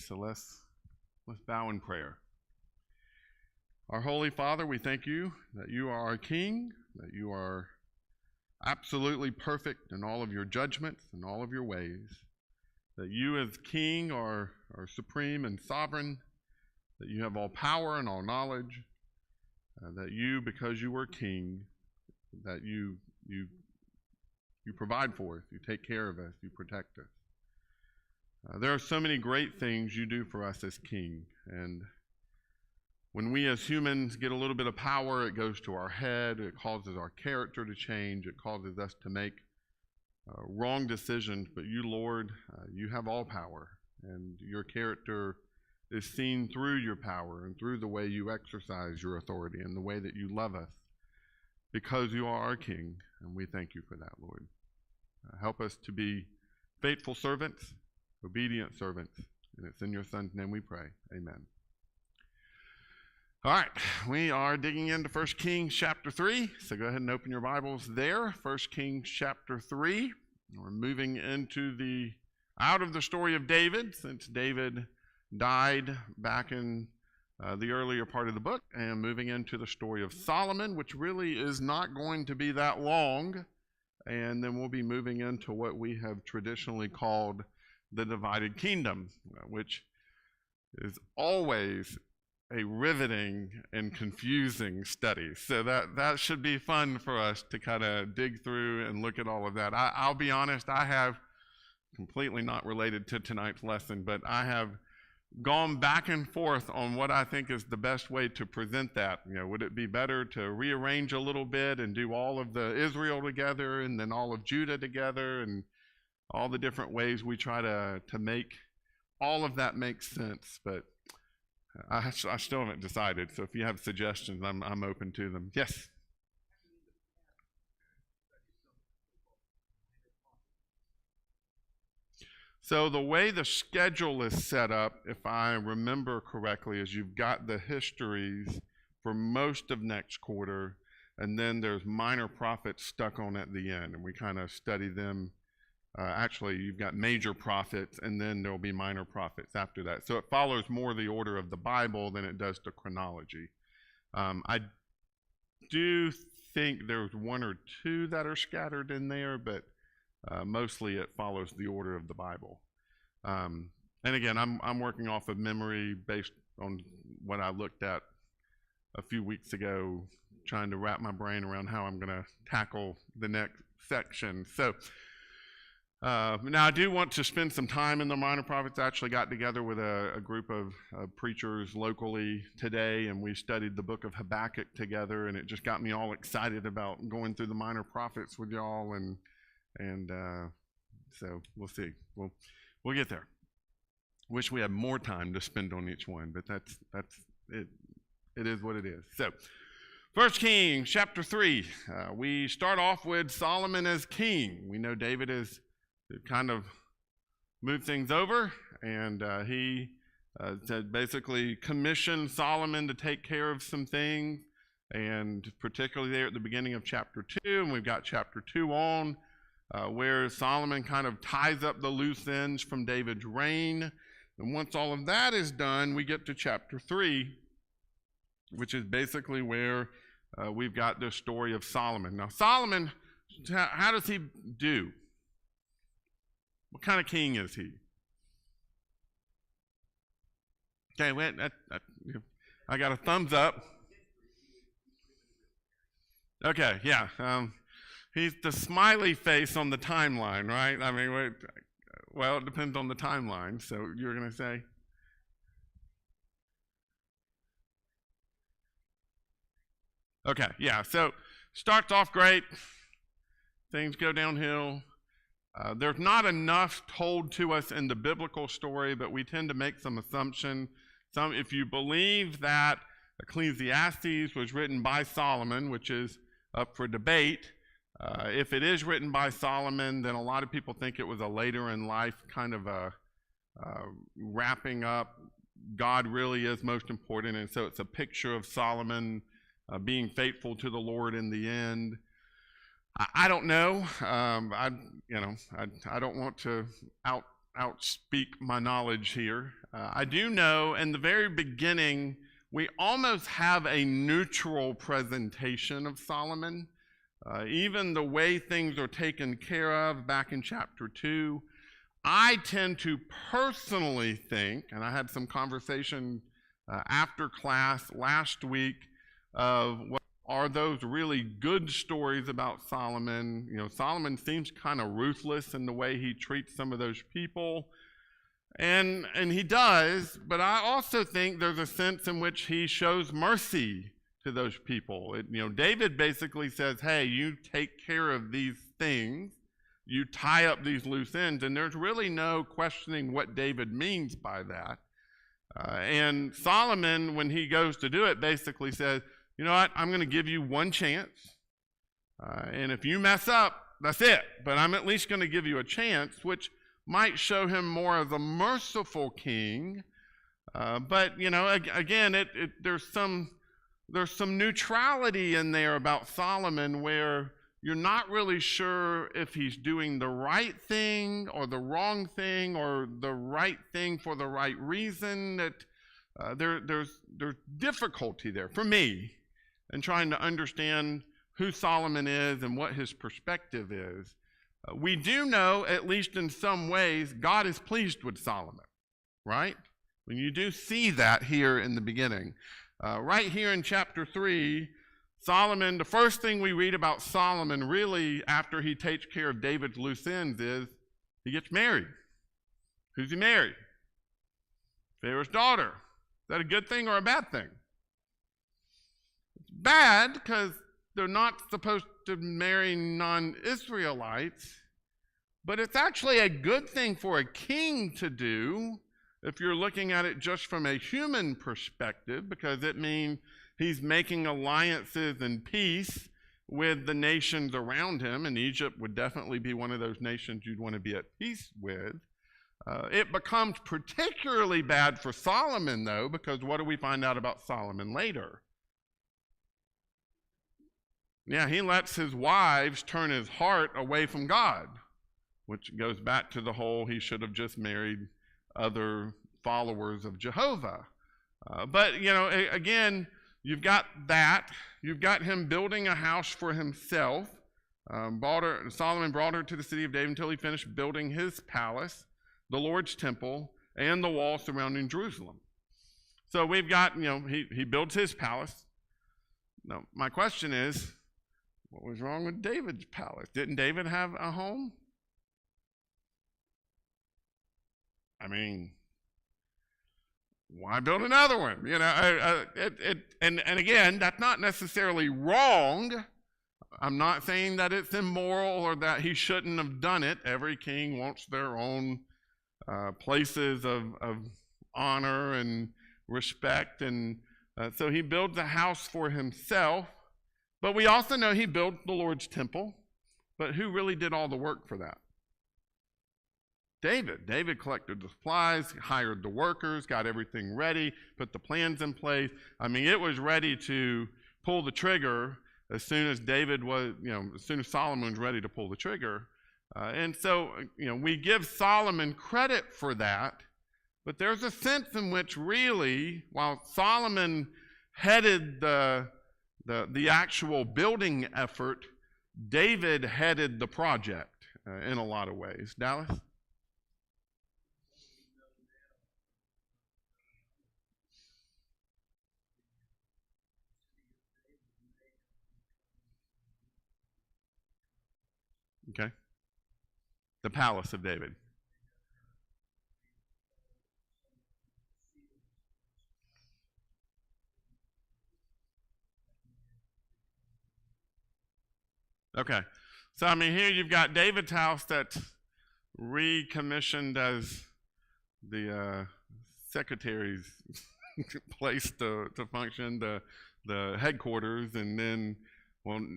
So let's bow in prayer. Our Holy Father, we thank you that you are our King, that you are absolutely perfect in all of your judgments and all of your ways, that you as King are supreme and sovereign, that you have all power and all knowledge, that you, because you are King, that you provide for us, you take care of us, you protect us. There are so many great things you do for us as King, and when we as humans get a little bit of power, it goes to our head, it causes our character to change, it causes us to make wrong decisions, but you, Lord, you have all power, and your character is seen through your power and through the way you exercise your authority and the way that you love us, because you are our King, and we thank you for that, Lord. Help us to be faithful servants, obedient servants, and it's in your Son's name we pray. Amen. All right, we are digging into 1 Kings chapter 3, so go ahead and open your Bibles there. 1 Kings chapter 3. We're moving into out of the story of David, since David died back in the earlier part of the book, and moving into the story of Solomon, which really is not going to be that long, and then we'll be moving into what we have traditionally called the divided kingdom, which is always a riveting and confusing study. So that should be fun for us to kind of dig through and look at all of that. I'll be honest, I have, completely not related to tonight's lesson, but I have gone back and forth on what I think is the best way to present that. You know, would it be better to rearrange a little bit and do all of the Israel together and then all of Judah together and all the different ways we try to make all of that make sense, but I still haven't decided. So if you have suggestions, I'm open to them. Yes? So the way the schedule is set up, if I remember correctly, is you've got the histories for most of next quarter, and then there's minor prophets stuck on at the end, and we kind of study them. Actually, you've got major prophets, and then there'll be minor prophets after that. So it follows more the order of the Bible than it does the chronology. I do think there's one or two that are scattered in there, but mostly it follows the order of the Bible. And again, I'm working off of memory based on what I looked at a few weeks ago, trying to wrap my brain around how I'm going to tackle the next section. So now I do want to spend some time in the minor prophets. I actually got together with a group of preachers locally today, and we studied the book of Habakkuk together, and it just got me all excited about going through the minor prophets with y'all, and so we'll see. We'll get there. Wish we had more time to spend on each one, but that's it. It is what it is. So 1 Kings chapter 3, we start off with Solomon as king. We know David is kind of moved things over, and he basically commissioned Solomon to take care of some things, and particularly there at the beginning of chapter 2, and we've got chapter 2 on, where Solomon kind of ties up the loose ends from David's reign. And once all of that is done, we get to chapter 3, which is basically where we've got the story of Solomon. Now, Solomon, how does he do? What kind of king is he? Okay, wait, I got a thumbs up. Okay, yeah. He's the smiley face on the timeline, right? I mean, well, it depends on the timeline. So you're going to say? Okay, yeah. So starts off great. Things go downhill. There's not enough told to us in the biblical story, but we tend to make some assumption. If you believe that Ecclesiastes was written by Solomon, which is up for debate, if it is written by Solomon, then a lot of people think it was a later in life kind of a wrapping up. God really is most important, and so it's a picture of Solomon being faithful to the Lord in the end. I don't know. I don't want to outspeak my knowledge here. I do know in the very beginning, we almost have a neutral presentation of Solomon. Even the way things are taken care of back in chapter 2, I tend to personally think, and I had some conversation after class last week of what are those really good stories about Solomon. You know, Solomon seems kind of ruthless in the way he treats some of those people. And he does, but I also think there's a sense in which he shows mercy to those people. David basically says, hey, you take care of these things, you tie up these loose ends, and there's really no questioning what David means by that. And Solomon, when he goes to do it, basically says, you know what, I'm going to give you one chance, and if you mess up, that's it, but I'm at least going to give you a chance, which might show him more as a merciful king, but again, there's some neutrality in there about Solomon where you're not really sure if he's doing the right thing or the wrong thing or the right thing for the right reason. That there's difficulty there for me in trying to understand who Solomon is and what his perspective is. We do know, at least in some ways, God is pleased with Solomon, right? When you do see that here in the beginning. Right here in chapter 3, Solomon, the first thing we read about Solomon really after he takes care of David's loose ends is he gets married. Who's he married? Pharaoh's daughter. Is that a good thing or a bad thing? It's bad because they're not supposed to marry non-Israelites, but it's actually a good thing for a king to do if you're looking at it just from a human perspective, because it means he's making alliances and peace with the nations around him, and Egypt would definitely be one of those nations you'd want to be at peace with. It becomes particularly bad for Solomon, though, because what do we find out about Solomon later? Yeah, he lets his wives turn his heart away from God, which goes back to the whole he should have just married other followers of Jehovah. But, again, you've got that. You've got him building a house for himself. Solomon brought her to the city of David until he finished building his palace, the Lord's temple, and the wall surrounding Jerusalem. So we've got, he builds his palace. Now, my question is, what was wrong with David's palace? Didn't David have a home? I mean, why build another one? And again, that's not necessarily wrong. I'm not saying that it's immoral or that he shouldn't have done it. Every king wants their own places of honor and respect, and so he builds a house for himself. But we also know he built the Lord's temple. But who really did all the work for that? David. David collected the supplies, hired the workers, got everything ready, put the plans in place. I mean, it was ready to pull the trigger as soon as as soon as Solomon was ready to pull the trigger. And so, we give Solomon credit for that, but there's a sense in which really, while Solomon headed the actual building effort, David headed the project in a lot of ways. Dallas? Okay. The palace of David. Okay. So, here you've got David's house that's recommissioned as the secretary's place to function, the headquarters, and then,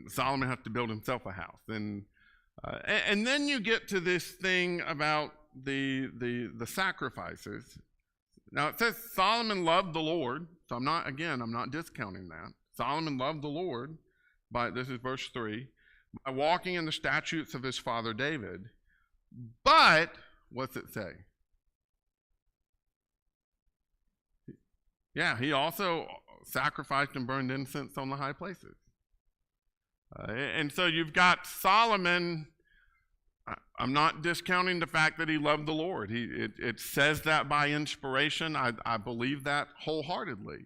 Solomon has to build himself a house. And then you get to this thing about the sacrifices. Now it says Solomon loved the Lord, so I'm not discounting that. Solomon loved the Lord this is verse 3, by walking in the statutes of his father David. But, what's it say? Yeah, he also sacrificed and burned incense on the high places. And so you've got Solomon. I'm not discounting the fact that he loved the Lord. It says that by inspiration. I believe that wholeheartedly.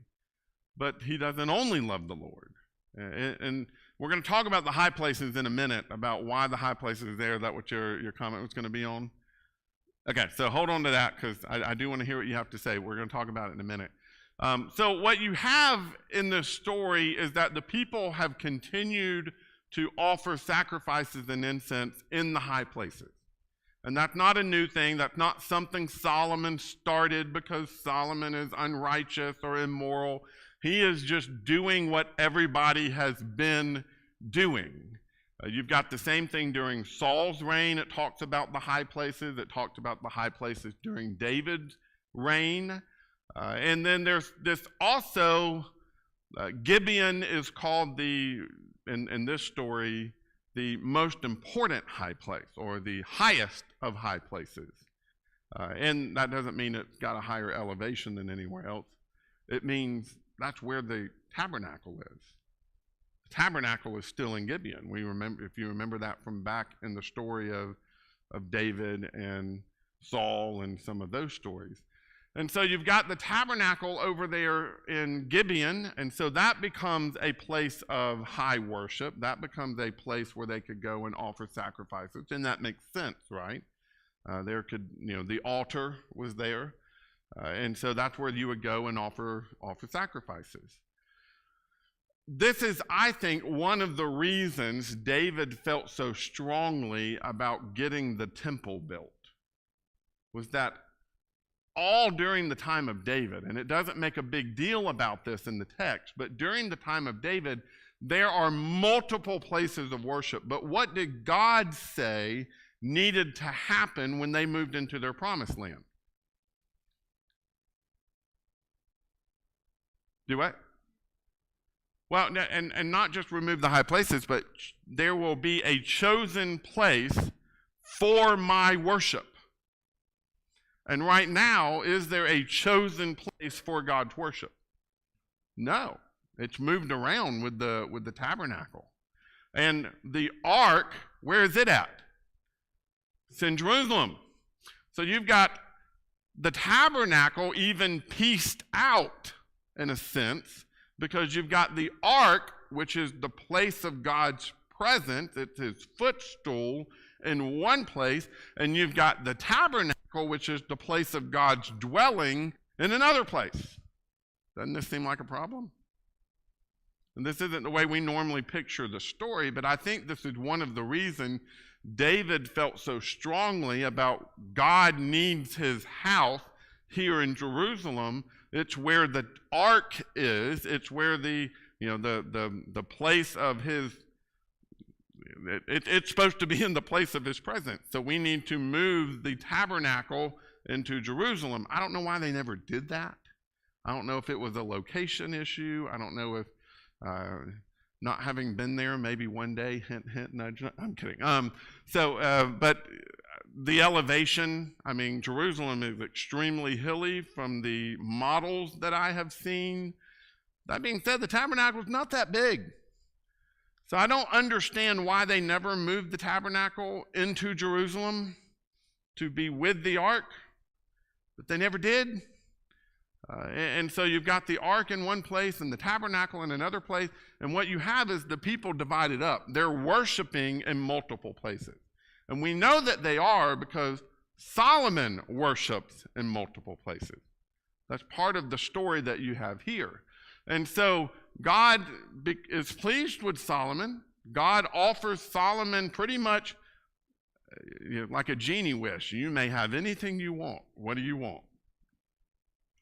But he doesn't only love the Lord. And we're going to talk about the high places in a minute, about why the high places are there. Is that what your comment was going to be on? Okay, so hold on to that, because I do want to hear what you have to say. We're going to talk about it in a minute. So what you have in this story is that the people have continued to offer sacrifices and incense in the high places. And that's not a new thing. That's not something Solomon started because Solomon is unrighteous or immoral. He is just doing what everybody has been doing. You've got the same thing during Saul's reign. It talks about the high places. It talked about the high places during David's reign. And then there's this also, Gibeon is called in this story, the most important high place, or the highest of high places. And that doesn't mean it's got a higher elevation than anywhere else. It means that's where the tabernacle is. The tabernacle is still in Gibeon. If you remember that from back in the story of David and Saul and some of those stories. And so you've got the tabernacle over there in Gibeon, and so that becomes a place of high worship. That becomes a place where they could go and offer sacrifices, and that makes sense, right? The altar was there, and so that's where you would go and offer sacrifices. This is, I think, one of the reasons David felt so strongly about getting the temple built, was that all during the time of David, and it doesn't make a big deal about this in the text, but during the time of David, there are multiple places of worship. But what did God say needed to happen when they moved into their promised land? Do what? Well, and not just remove the high places, but there will be a chosen place for my worship. And right now, is there a chosen place for God's worship? No. It's moved around with the tabernacle. And the ark, where is it at? It's in Jerusalem. So you've got the tabernacle even pieced out, in a sense, because you've got the ark, which is the place of God's presence. It's his footstool in one place, and you've got the tabernacle, which is the place of God's dwelling, in another place. Doesn't this seem like a problem? And this isn't the way we normally picture the story, but I think this is one of the reasons David felt so strongly about God needs his house here in Jerusalem. It's where the ark is. It's where the place of his. It's supposed to be in the place of his presence. So we need to move the tabernacle into Jerusalem. I don't know why they never did that. I don't know if it was a location issue. I don't know if not having been there, maybe one day, hint, hint, nudge. I'm kidding. But the elevation, Jerusalem is extremely hilly from the models that I have seen. That being said, the tabernacle is not that big. So I don't understand why they never moved the tabernacle into Jerusalem to be with the ark, but they never did. And so you've got the ark in one place and the tabernacle in another place, and what you have is the people divided up. They're worshiping in multiple places. And we know that they are because Solomon worships in multiple places. That's part of the story that you have here. And so God is pleased with Solomon. God offers Solomon pretty much like a genie wish. You may have anything you want. What do you want?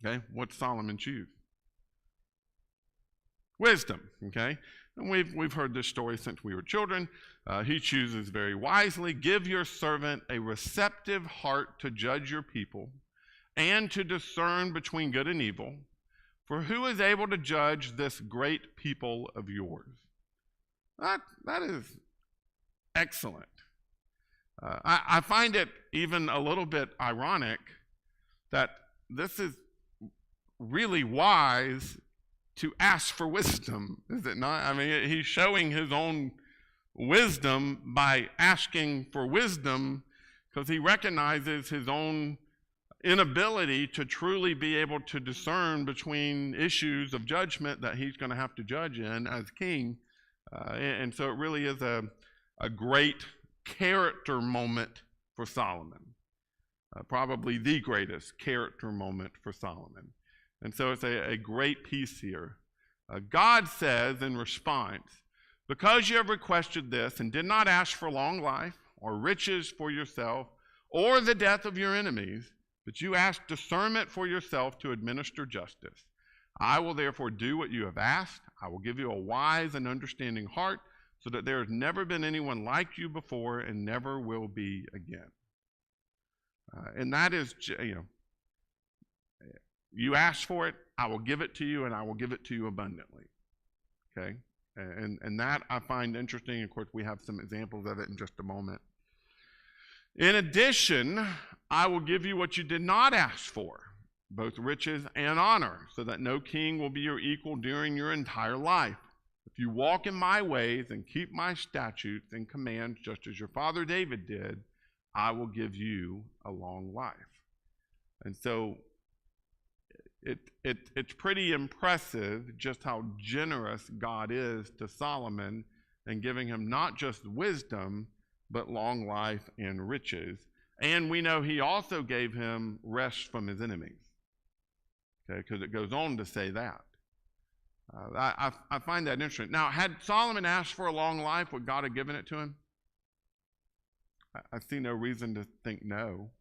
Okay, what's Solomon choose? Wisdom, okay? And we've heard this story since we were children. He chooses very wisely. Give your servant a receptive heart to judge your people and to discern between good and evil. For who is able to judge this great people of yours? That is excellent. I find it even a little bit ironic that this is really wise to ask for wisdom, is it not? I mean, he's showing his own wisdom by asking for wisdom because he recognizes his own inability to truly be able to discern between issues of judgment that he's going to have to judge in as king. And so it really is a great character moment for Solomon, probably the greatest character moment for Solomon. And so it's a great piece here. God says in response, because you have requested this and did not ask for long life or riches for yourself or the death of your enemies, but you asked discernment for yourself to administer justice. I will therefore do what you have asked. I will give you a wise and understanding heart so that there has never been anyone like you before and never will be again. And that is, you ask for it, I will give it to you, and I will give it to you abundantly. Okay? And that I find interesting. Of course, we have some examples of it in just a moment. In addition, I will give you what you did not ask for, both riches and honor, so that no king will be your equal during your entire life. If you walk in my ways and keep my statutes and commands, just as your father David did, I will give you a long life. And so it's pretty impressive just how generous God is to Solomon and giving him not just wisdom, but long life and riches. And we know he also gave him rest from his enemies. Okay, because it goes on to say that. I find that interesting. Now, had Solomon asked for a long life, would God have given it to him? I see no reason to think no.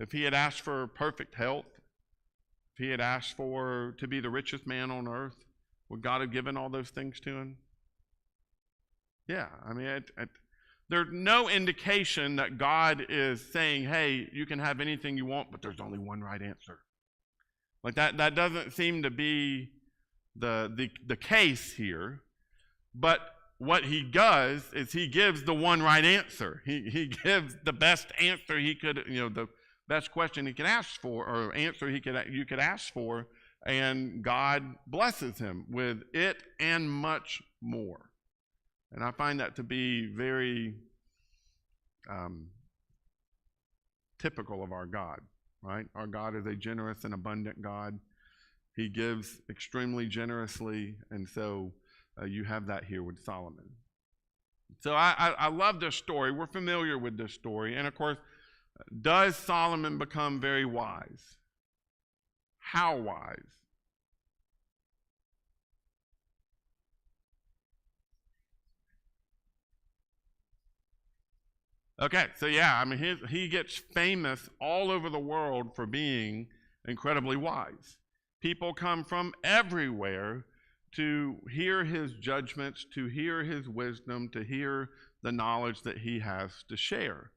If he had asked for perfect health, if he had asked for to be the richest man on earth, would God have given all those things to him? Yeah, I mean, there's no indication that God is saying, hey, you can have anything you want, but there's only one right answer. Like that doesn't seem to be the case here. But what he does is he gives the one right answer. He gives the best answer he could, the best question he could ask for, or answer you could ask for, and God blesses him with it and much more. And I find that to be very typical of our God, right? Our God is a generous and abundant God. He gives extremely generously, and so you have that here with Solomon. So I love this story. We're familiar with this story. And of course, does Solomon become very wise? How wise? Okay, so yeah, I mean, he gets famous all over the world for being incredibly wise. People come from everywhere to hear his judgments, to hear his wisdom, to hear the knowledge that he has to share.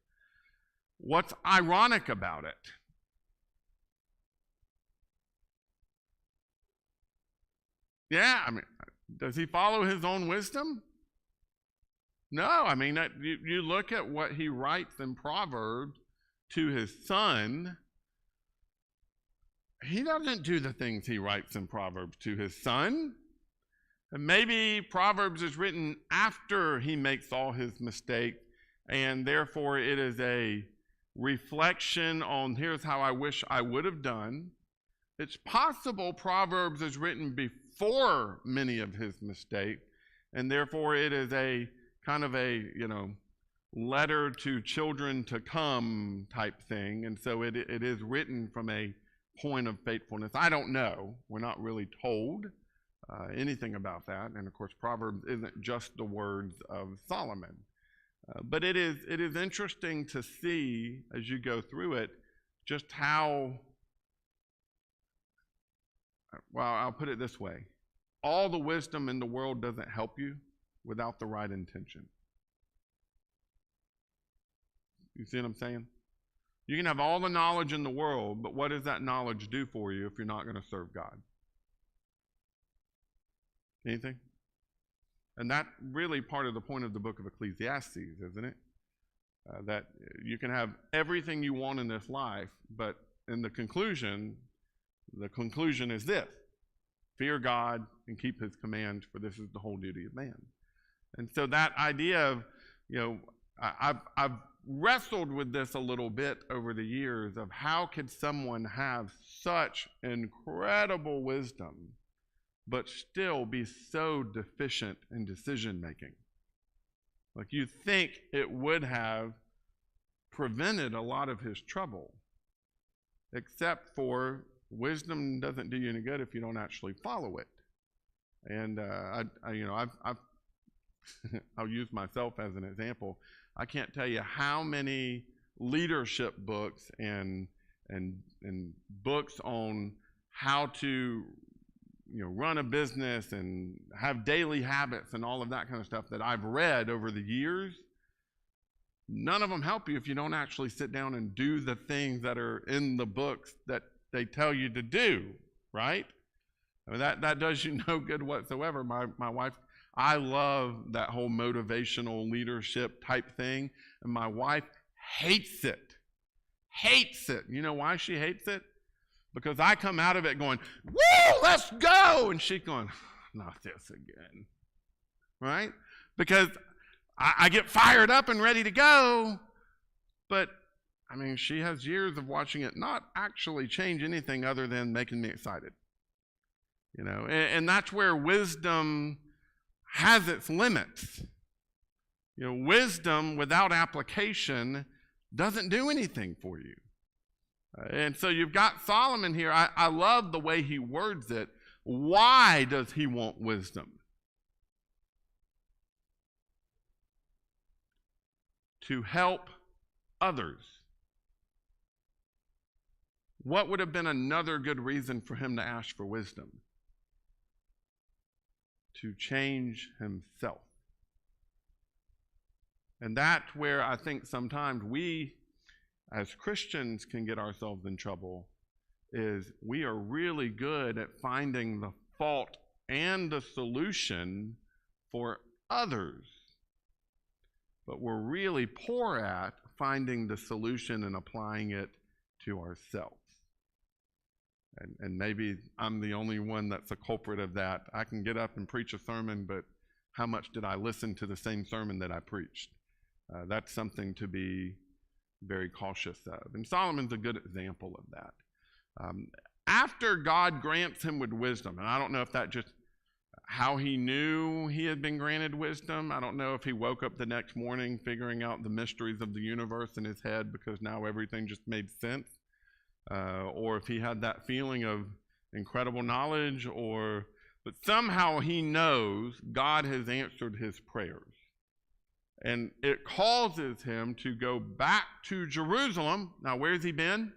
What's ironic about it? Yeah, I mean, does he follow his own wisdom? No, I mean, you look at what he writes in Proverbs to his son. He doesn't do the things he writes in Proverbs to his son. And maybe Proverbs is written after he makes all his mistakes, and therefore it is a reflection on here's how I wish I would have done. It's possible Proverbs is written before many of his mistakes, and therefore it is a kind of a, letter to children to come type thing. And so it is written from a point of faithfulness. I don't know. We're not really told anything about that. And of course, Proverbs isn't just the words of Solomon. But it is interesting to see as you go through it just how, well, I'll put it this way. All the wisdom in the world doesn't help you without the right intention. You see what I'm saying? You can have all the knowledge in the world, but what does that knowledge do for you if you're not going to serve God? Anything? And that's really part of the point of the book of Ecclesiastes, isn't it? That you can have everything you want in this life, but in the conclusion, The conclusion is this: fear God and keep his commands, for this is the whole duty of man. And so that idea of, I've wrestled with this a little bit over the years of how could someone have such incredible wisdom but still be so deficient in decision making? Like, you think it would have prevented a lot of his trouble, except for wisdom doesn't do you any good if you don't actually follow it. And I've I'll use myself as an example. I can't tell you how many leadership books and books on how to run a business and have daily habits and all of that kind of stuff that I've read over the years. None of them help you if you don't actually sit down and do the things that are in the books that they tell you to do, right? I mean, that does you no good whatsoever. My wife, I love that whole motivational leadership type thing, and my wife hates it. Hates it. You know why she hates it? Because I come out of it going, woo, let's go, and she's going, not this again, right? Because I get fired up and ready to go, but I mean, she has years of watching it not actually change anything other than making me excited. And that's where wisdom has its limits. Wisdom without application doesn't do anything for you. And so you've got Solomon here. I love the way he words it. Why does he want wisdom? To help others. What would have been another good reason for him to ask for wisdom? To change himself. And that's where I think sometimes we as Christians can get ourselves in trouble, is we are really good at finding the fault and the solution for others, but we're really poor at finding the solution and applying it to ourselves. And maybe I'm the only one that's a culprit of that. I can get up and preach a sermon, but how much did I listen to the same sermon that I preached? That's something to be very cautious of. And Solomon's a good example of that. After God grants him with wisdom, and I don't know if that just how he knew he had been granted wisdom. I don't know if he woke up the next morning figuring out the mysteries of the universe in his head because now everything just made sense. Or if he had that feeling of incredible knowledge, but somehow he knows God has answered his prayers. And it causes him to go back to Jerusalem. Now, where's he been?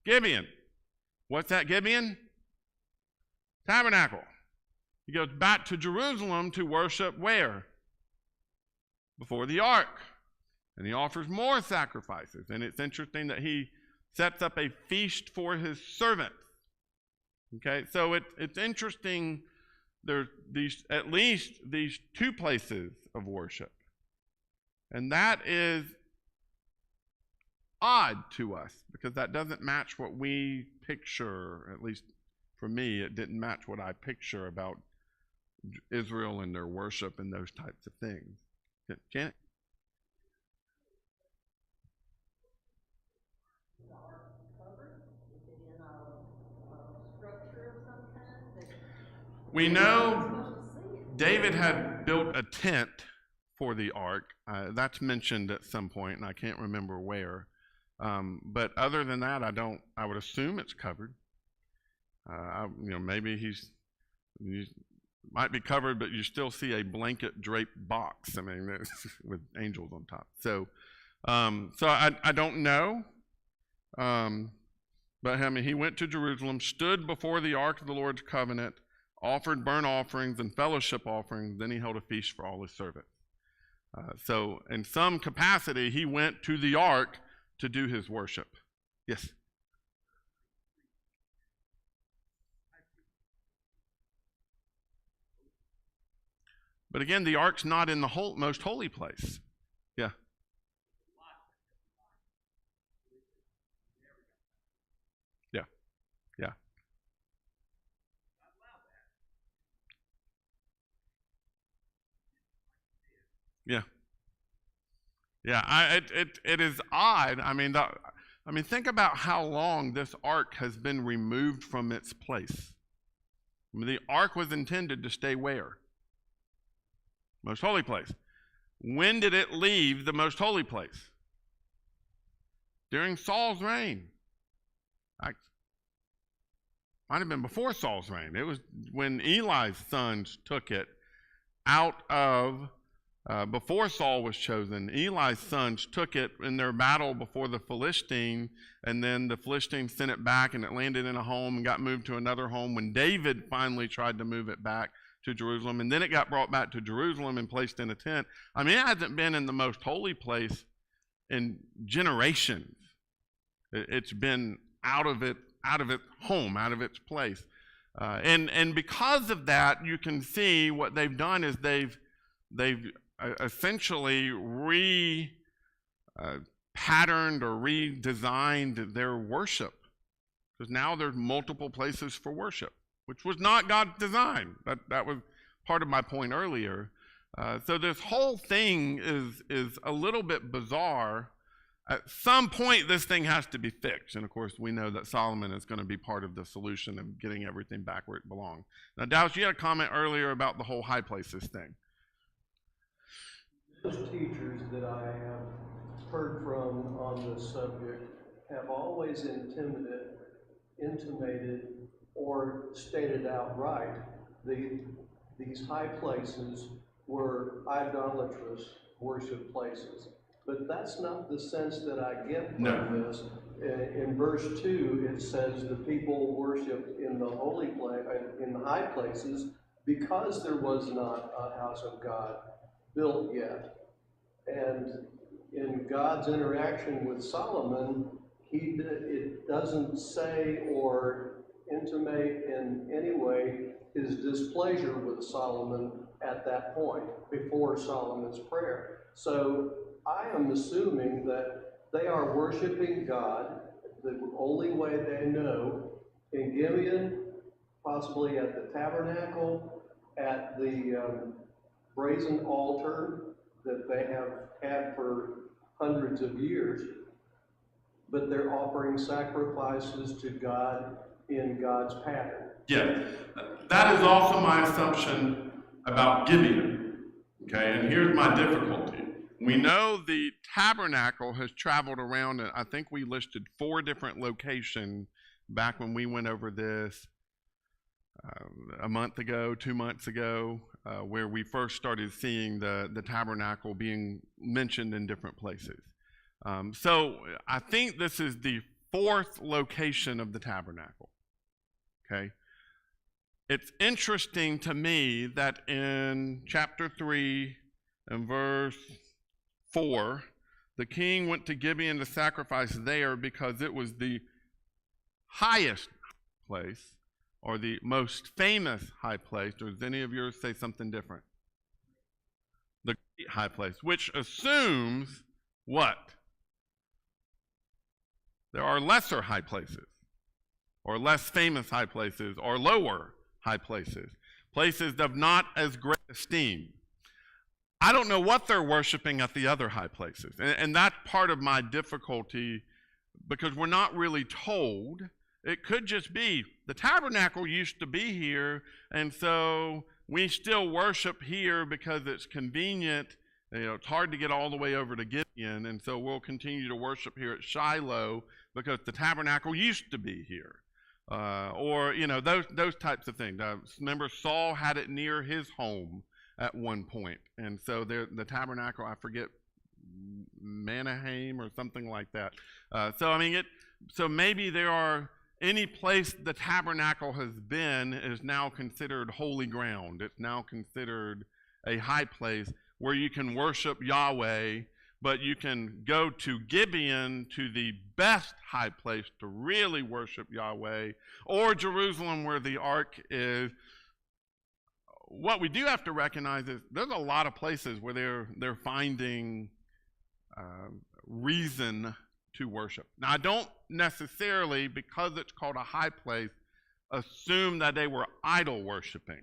Gibeon. What's that, Gibeon? Tabernacle. He goes back to Jerusalem to worship where? Before the ark. And he offers more sacrifices. And it's interesting that he sets up a feast for his servants. Okay, so it's interesting. There's at least these two places of worship. And that is odd to us because that doesn't match what we picture. At least for me, it didn't match what I picture about Israel and their worship and those types of things. Janet? We know David had built a tent for the ark. That's mentioned at some point, and I can't remember where. But other than that, I would assume it's covered. Maybe he's might be covered, but you still see a blanket draped box. I mean, with angels on top. So I don't know. But I mean, he went to Jerusalem, stood before the ark of the Lord's covenant, offered burnt offerings and fellowship offerings. Then he held a feast for all his servants. So in some capacity, he went to the ark to do his worship. Yes? But again, the ark's not in the most holy place. Yeah. Yeah. Yeah, it is odd. I mean, think about how long this ark has been removed from its place. I mean, the ark was intended to stay where? Most holy place. When did it leave the most holy place? During Saul's reign. Might have been before Saul's reign. It was when Eli's sons took it out of, before Saul was chosen. Eli's sons took it in their battle before the Philistine, and then the Philistines sent it back, and it landed in a home and got moved to another home when David finally tried to move it back to Jerusalem, and then it got brought back to Jerusalem and placed in a tent. I mean, it hasn't been in the most holy place in generations. It's been out of its home, out of its place. And because of that, you can see what they've done is they've essentially patterned or redesigned their worship. Because now there's multiple places for worship, which was not God's design. That was part of my point earlier. So this whole thing is a little bit bizarre. At some point, this thing has to be fixed. And of course, we know that Solomon is going to be part of the solution of getting everything back where it belongs. Now, Dallas, you had a comment earlier about the whole high places thing. Those teachers that I have heard from on this subject have always intimated or stated outright these high places were idolatrous worship places. But that's not the sense that I get from this. In verse 2, it says the people worshiped in the holy place, in the high places, because there was not a house of God built yet. And in God's interaction with Solomon, it doesn't say or intimate in any way his displeasure with Solomon at that point, before Solomon's prayer. So I am assuming that they are worshiping God the only way they know, in Gibeon, possibly at the tabernacle, at the brazen altar that they have had for hundreds of years, but they're offering sacrifices to God in God's pattern. Yeah, that is also my assumption about Gibeon. Okay, and here's my difficulty. We know the tabernacle has traveled around, and I think we listed 4 different locations back when we went over this a month ago, 2 months ago, where we first started seeing the tabernacle being mentioned in different places. So I think this is the 4th location of the tabernacle. Okay. It's interesting to me that in chapter 3 and verse 4, the king went to Gibeon to sacrifice there because it was the highest place, or the most famous high place. Does any of yours say something different? The great high place, which assumes what? There are lesser high places, or less famous high places, or lower high places, places of not as great esteem. I don't know what they're worshiping at the other high places. And that's part of my difficulty, because we're not really told. It could just be the tabernacle used to be here, and so we still worship here because it's convenient. You know, it's hard to get all the way over to Gibeon, and so we'll continue to worship here at Shiloh because the tabernacle used to be here. Or, you know, those types of things. Remember, Saul had it near his home at one point, and so the tabernacle, I forget, Manaheim or something like that. So maybe there are, any place the tabernacle has been is now considered holy ground. It's now considered a high place where you can worship Yahweh, but you can go to Gibeon, to the best high place to really worship Yahweh, or Jerusalem where the ark is. What we do have to recognize is there's a lot of places where they're finding reason to worship. Now, I don't necessarily, because it's called a high place, assume that they were idol worshiping.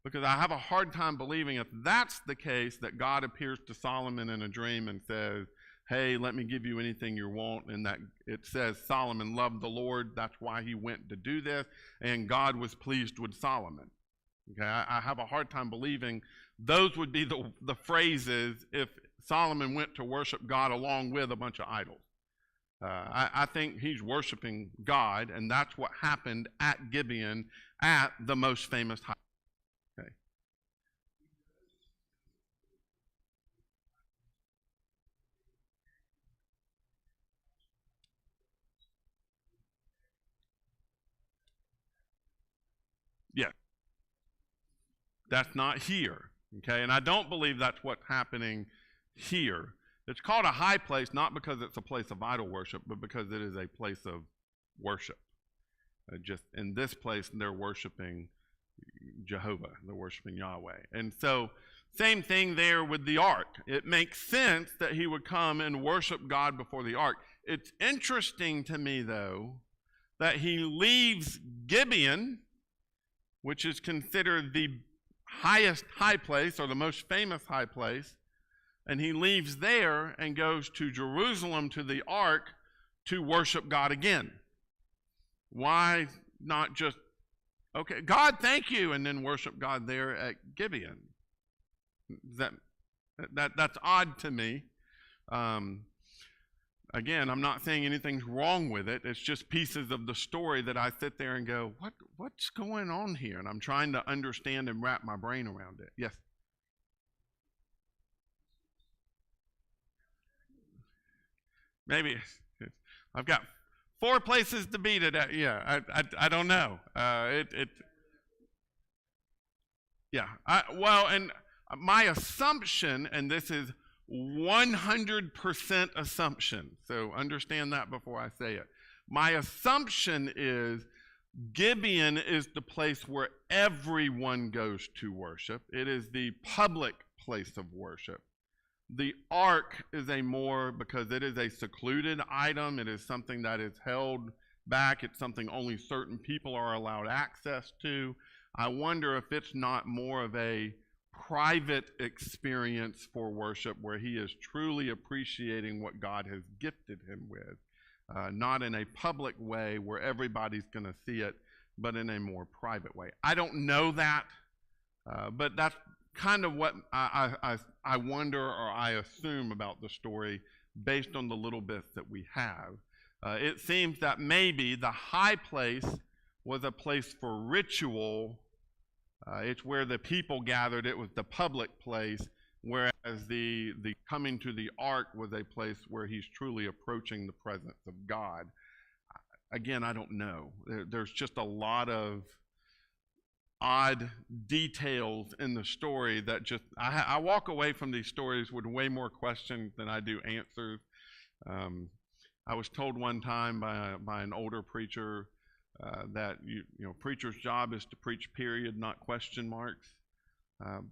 Because I have a hard time believing if that's the case that God appears to Solomon in a dream and says, hey, let me give you anything you want, and that it says Solomon loved the Lord, that's why he went to do this, and God was pleased with Solomon. Okay, I have a hard time believing those would be the phrases if Solomon went to worship God along with a bunch of idols. I think he's worshiping God, and that's what happened at Gibeon at the most famous high. Okay. Yeah, that's not here. Okay, and I don't believe that's what's happening here. It's called a high place not because it's a place of idol worship, but because it is a place of worship. Just in this place, they're worshiping Jehovah, they're worshiping Yahweh. And so, same thing there with the ark. It makes sense that he would come and worship God before the ark. It's interesting to me, though, that he leaves Gibeon, which is considered the highest high place or the most famous high place, and he leaves there and goes to Jerusalem to the ark to worship God again. Why not just, okay, God, thank you, and then worship God there at Gibeon? That's odd to me. Again, I'm not saying anything's wrong with it. It's just pieces of the story that I sit there and go, what's going on here? And I'm trying to understand and wrap my brain around it. Yes? Maybe. I've got 4 places to be today. Yeah, I don't know. Yeah. And my assumption, and this is 100% assumption, so understand that before I say it. My assumption is Gibeon is the place where everyone goes to worship. It is the public place of worship. The ark is because it is a secluded item. It is something that is held back. It's something only certain people are allowed access to. I wonder if it's not more of a private experience for worship where he is truly appreciating what God has gifted him with, not in a public way where everybody's going to see it, but in a more private way. I don't know that, but that's kind of what I wonder or I assume about the story based on the little bits that we have. It seems that maybe the high place was a place for ritual. It's where the people gathered. It was the public place, whereas the coming to the ark was a place where he's truly approaching the presence of God. Again, I don't know. There's just a lot of odd details in the story that just, I walk away from these stories with way more questions than I do answers. I was told one time by an older preacher that preacher's job is to preach period, not question marks.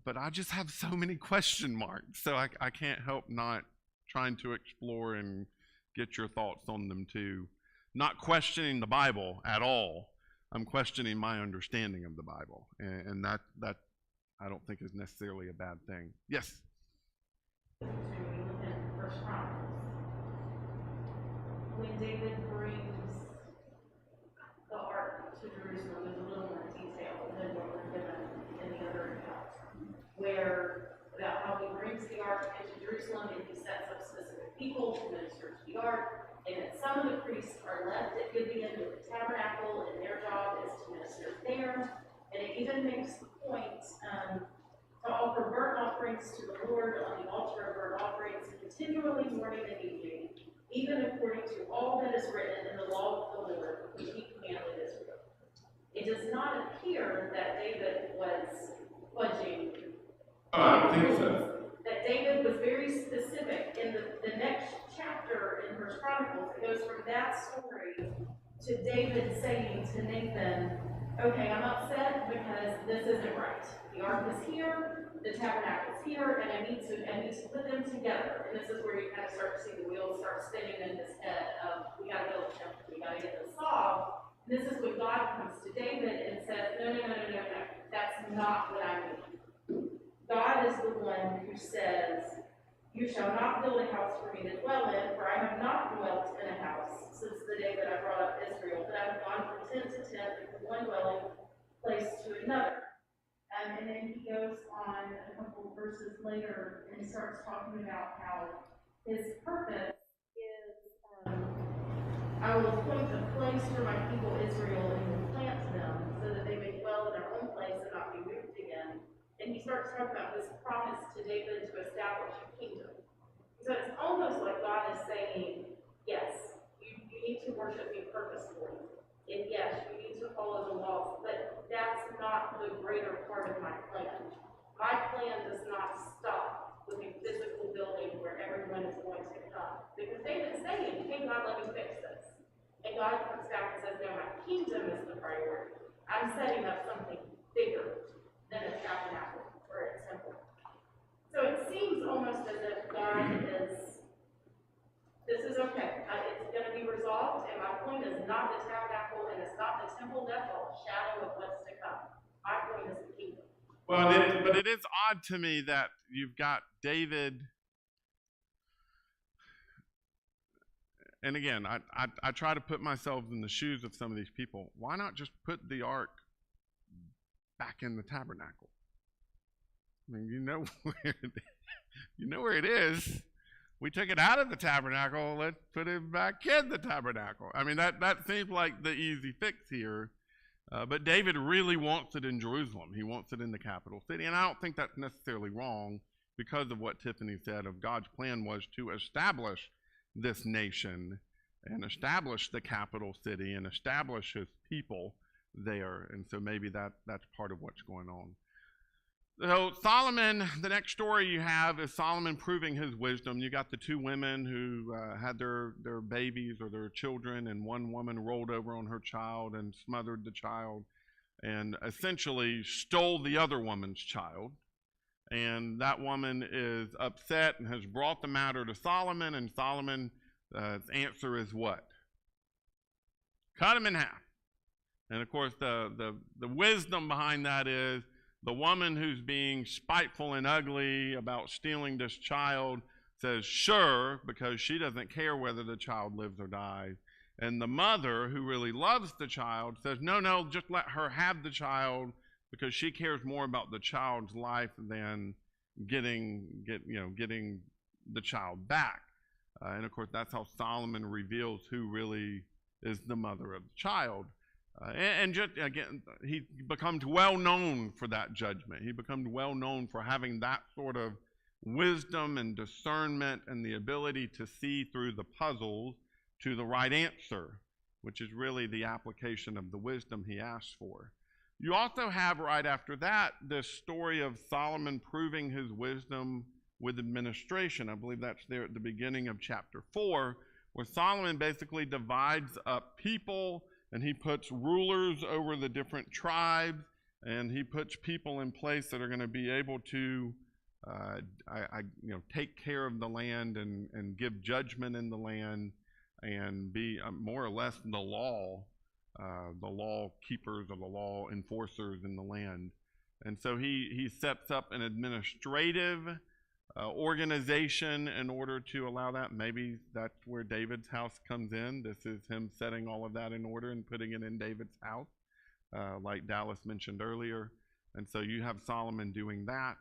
But I just have so many question marks, so I can't help not trying to explore and get your thoughts on them too. Not questioning the Bible at all. I'm questioning my understanding of the Bible, and that I don't think is necessarily a bad thing. Yes? In First Chronicles, when David brings the ark to Jerusalem, there's a little more detail than what we're given in the other account, about how he brings the ark into Jerusalem and he sets up specific people to minister to the ark, and that some of the priests are left at Gibeon with the tabernacle, and their job is to minister there. And it even makes the point to offer burnt offerings to the Lord on the altar of burnt offerings continually morning and evening, even according to all that is written in the law of the Lord, which he commanded Israel. It does not appear that David was fudging. I don't think so. That David was very specific. In the next chapter in First Chronicles, it goes from that story to David saying to Nathan, okay, I'm upset because this isn't right. The ark is here, the tabernacle is here, and I need to put them together. And this is where you kind of start to see the wheels start spinning in his head of, we got to build a temple, we got to get this solved. This is when God comes to David and says, no. That's not what I mean. God is the one who says, "You shall not build a house for me to dwell in, for I have not dwelt in a house since the day that I brought up Israel, but I have gone from tent to tent, and from one dwelling place to another." And then he goes on a couple of verses later and starts talking about how his purpose is, I will appoint a place for my people Israel and will plant them so that they may dwell in their own place and not be moved again. And he starts talking about this promise to David to establish a kingdom. So it's almost like God is saying, yes, you need to worship me purposefully. And yes, you need to follow the laws, but that's not the greater part of my plan. My plan does not stop with a physical building where everyone is going to come. Because David's saying, "Hey, God, let me fix this." And God comes back and says, "No, my kingdom is the priority. I'm setting up something bigger than a tabernacle or a temple." So it seems almost as if God is, this is okay. It's going to be resolved, and my point is not the tabernacle and it's not the temple. That's all a shadow of what's to come. My point is the kingdom. Well, but it is odd to me that you've got David. And again, I try to put myself in the shoes of some of these people. Why not just put the ark back in the tabernacle? I mean, you know where it is. We took it out of the tabernacle. Let's put it back in the tabernacle. I mean, that seems like the easy fix here. But David really wants it in Jerusalem. He wants it in the capital city. And I don't think that's necessarily wrong because of what Tiffany said of God's plan was to establish this nation and establish the capital city and establish his people there. And so maybe that's part of what's going on. So Solomon, the next story you have is Solomon proving his wisdom. You got the two women who had their babies or their children, and one woman rolled over on her child and smothered the child and essentially stole the other woman's child. And that woman is upset and has brought the matter to Solomon, and Solomon's answer is what? Cut him in half. And of course, the wisdom behind that is the woman who's being spiteful and ugly about stealing this child says, sure, because she doesn't care whether the child lives or dies. And the mother, who really loves the child, says, no, just let her have the child because she cares more about the child's life than getting the child back. And of course, that's how Solomon reveals who really is the mother of the child. And just again, he becomes well known for that judgment. He becomes well known for having that sort of wisdom and discernment and the ability to see through the puzzles to the right answer, which is really the application of the wisdom he asks for. You also have right after that this story of Solomon proving his wisdom with administration. I believe that's there at the beginning of chapter 4, where Solomon basically divides up people and he puts rulers over the different tribes, and he puts people in place that are going to be able to take care of the land and give judgment in the land and be more or less the law keepers or the law enforcers in the land. And so he sets up an administrative organization in order to allow that. Maybe that's where David's house comes in. This is him setting all of that in order and putting it in David's house, like Dallas mentioned earlier. And so you have Solomon doing that.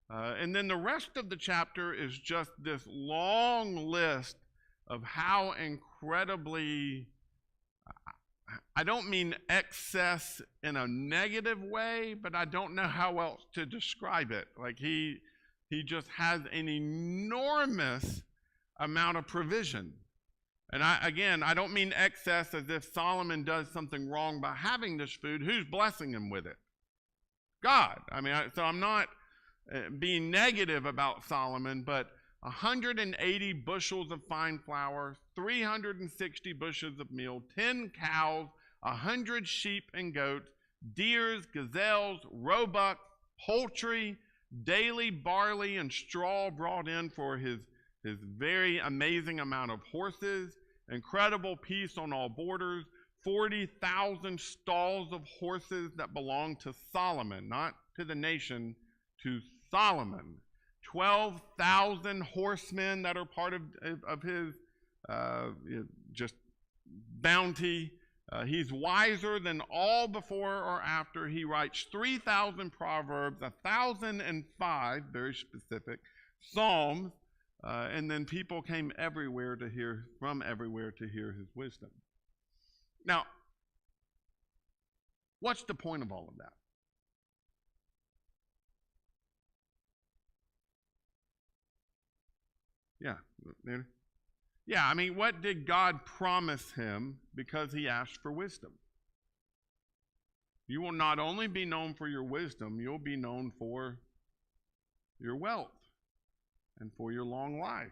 And then the rest of the chapter is just this long list of how incredibly, I don't mean excess in a negative way, but I don't know how else to describe it. Like he just has an enormous amount of provision. And I don't mean excess as if Solomon does something wrong by having this food. Who's blessing him with it? God. So I'm not being negative about Solomon, but 180 bushels of fine flour, 360 bushels of meal, 10 cows, 100 sheep and goats, deers, gazelles, roebucks, poultry, daily barley and straw brought in for his very amazing amount of horses, incredible peace on all borders, 40,000 stalls of horses that belonged to Solomon, not to the nation, to Solomon. 12,000 horsemen that are part of his just bounty. He's wiser than all before or after. He writes 3,000 proverbs, 1,005, very specific, psalms, and then people came from everywhere to hear his wisdom. Now, what's the point of all of that? Yeah, I mean, what did God promise him because he asked for wisdom? You will not only be known for your wisdom, you'll be known for your wealth and for your long life.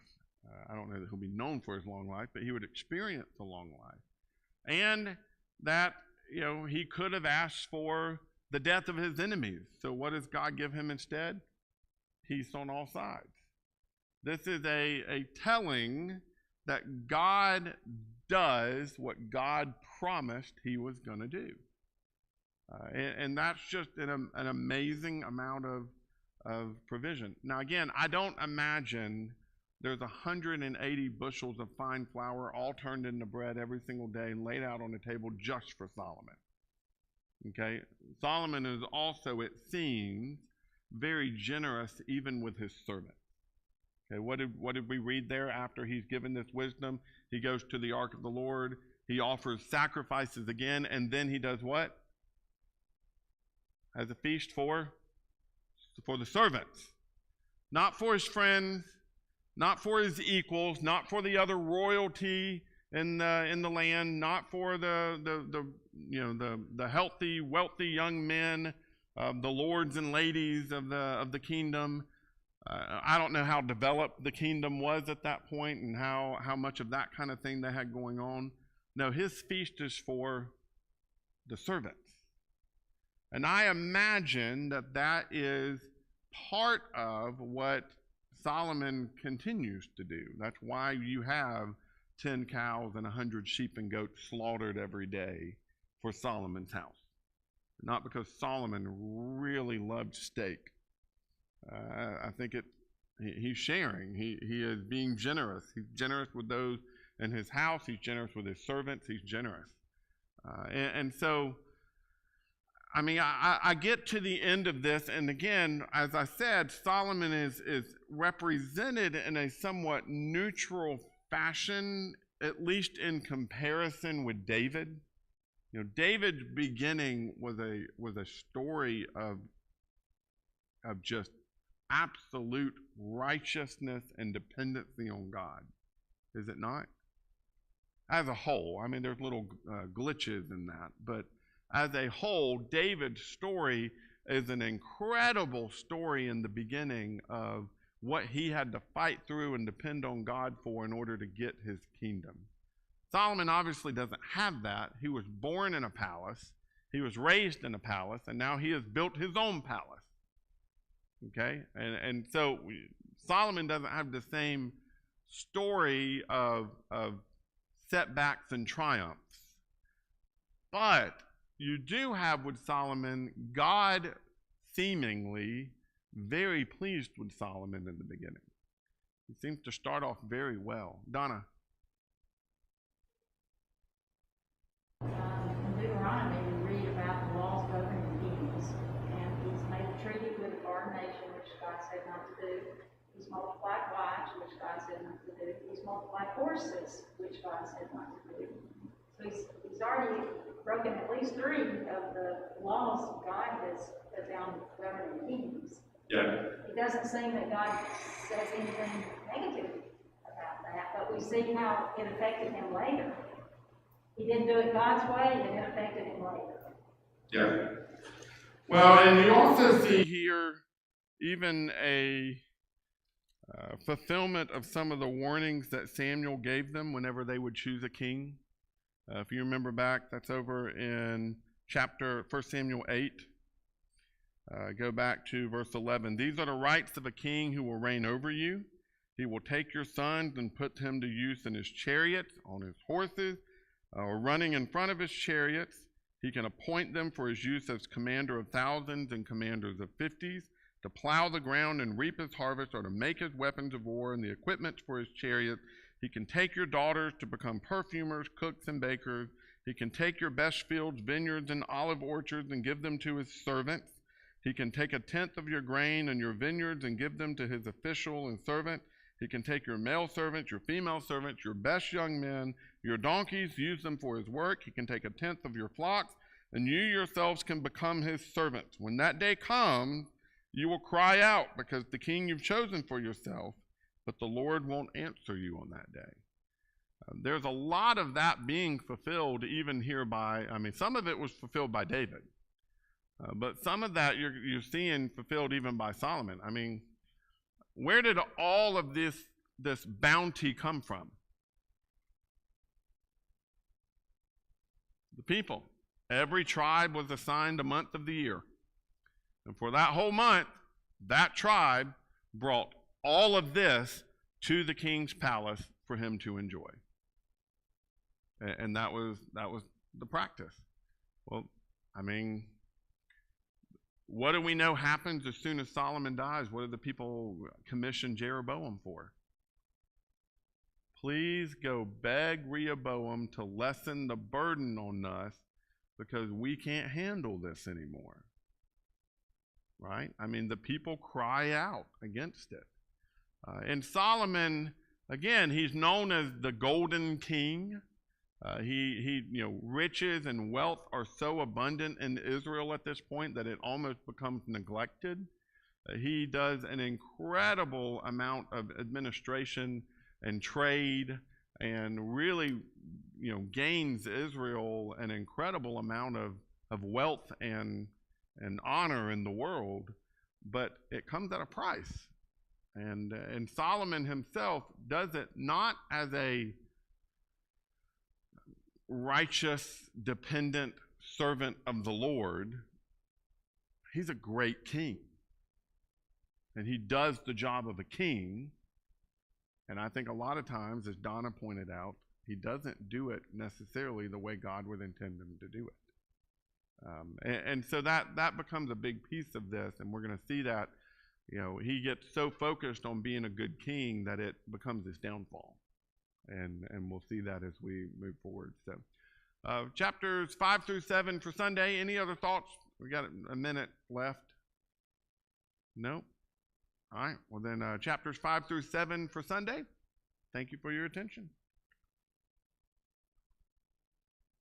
I don't know that he'll be known for his long life, but he would experience a long life. And that, he could have asked for the death of his enemies. So what does God give him instead? Peace on all sides. This is a telling that God does what God promised he was going to do. And that's just an amazing amount of provision. Now, again, I don't imagine there's 180 bushels of fine flour all turned into bread every single day and laid out on the table just for Solomon. Okay? Solomon is also, it seems, very generous even with his servants. Okay, what did we read there after he's given this wisdom? He goes to the ark of the Lord. He offers sacrifices again, and then he does what? Has a feast for the servants. Not for his friends, not for his equals, not for the other royalty in the land, not for the healthy, wealthy young men, the lords and ladies of the kingdom. I don't know how developed the kingdom was at that point and how much of that kind of thing they had going on. No, his feast is for the servants. And I imagine that is part of what Solomon continues to do. That's why you have 10 cows and 100 sheep and goats slaughtered every day for Solomon's house. Not because Solomon really loved steak. I think he's sharing. He is being generous. He's generous with those in his house. He's generous with his servants. He's generous. And so, I mean, I get to the end of this, and again, as I said, Solomon is represented in a somewhat neutral fashion, at least in comparison with David. David's beginning was a story of just absolute righteousness and dependency on God, is it not? As a whole, I mean, there's little glitches in that, but as a whole, David's story is an incredible story in the beginning of what he had to fight through and depend on God for in order to get his kingdom. Solomon obviously doesn't have that. He was born in a palace, he was raised in a palace, and now he has built his own palace. Okay, and so Solomon doesn't have the same story of setbacks and triumphs. But you do have with Solomon, God seemingly very pleased with Solomon in the beginning. He seems to start off very well. Donna. In Deuteronomy, we read about the laws governing kings, and he's made a treaty with a foreign nation, which God said not to do. He's multiplied wives, which God said not to do. He's multiplied horses, which God said not to do. So he's already broken at least 3 of the laws God has put down governing kings. Yeah. It doesn't seem that God says anything negative about that, but we see how it affected him later. He didn't do it God's way, and it affected him later. Yeah. Well, and you also see here even a fulfillment of some of the warnings that Samuel gave them whenever they would choose a king. If you remember back, that's over in 1 Samuel 8. Go back to verse 11. These are the rights of a king who will reign over you. He will take your sons and put him to use in his chariots, on his horses, or running in front of his chariots. He can appoint them for his use as commander of thousands and commanders of 50s, to plow the ground and reap his harvest, or to make his weapons of war and the equipment for his chariot. He can take your daughters to become perfumers, cooks, and bakers. He can take your best fields, vineyards, and olive orchards and give them to his servants. He can take a tenth of your grain and your vineyards and give them to his official and servant. He can take your male servants, your female servants, your best young men, your donkeys, use them for his work. He can take a tenth of your flocks, and you yourselves can become his servants. When that day comes, you will cry out because the king you've chosen for yourself, but the Lord won't answer you on that day. There's a lot of that being fulfilled even here by, some of it was fulfilled by David. But some of that you're seeing fulfilled even by Solomon. Where did all of this bounty come from? The people. Every tribe was assigned a month of the year. And for that whole month, that tribe brought all of this to the king's palace for him to enjoy. And that was the practice. Well, what do we know happens as soon as Solomon dies? What did the people commission Jeroboam for? Please go beg Rehoboam to lessen the burden on us because we can't handle this anymore. Right? The people cry out against it. And Solomon, again, he's known as the golden king. Riches and wealth are so abundant in Israel at this point that it almost becomes neglected. He does an incredible amount of administration and trade, and really, gains Israel an incredible amount of wealth and honor in the world. But it comes at a price, and Solomon himself does it not as a righteous, dependent servant of the Lord. He's a great king, and he does the job of a king. And I think a lot of times, as Donna pointed out, he doesn't do it necessarily the way God would intend him to do it. And so that becomes a big piece of this, and we're going to see that he gets so focused on being a good king that it becomes his downfall. And we'll see that as we move forward. So chapters 5 through 7 for Sunday. Any other thoughts? We got a minute left. No? All right. Well, then chapters 5 through 7 for Sunday. Thank you for your attention.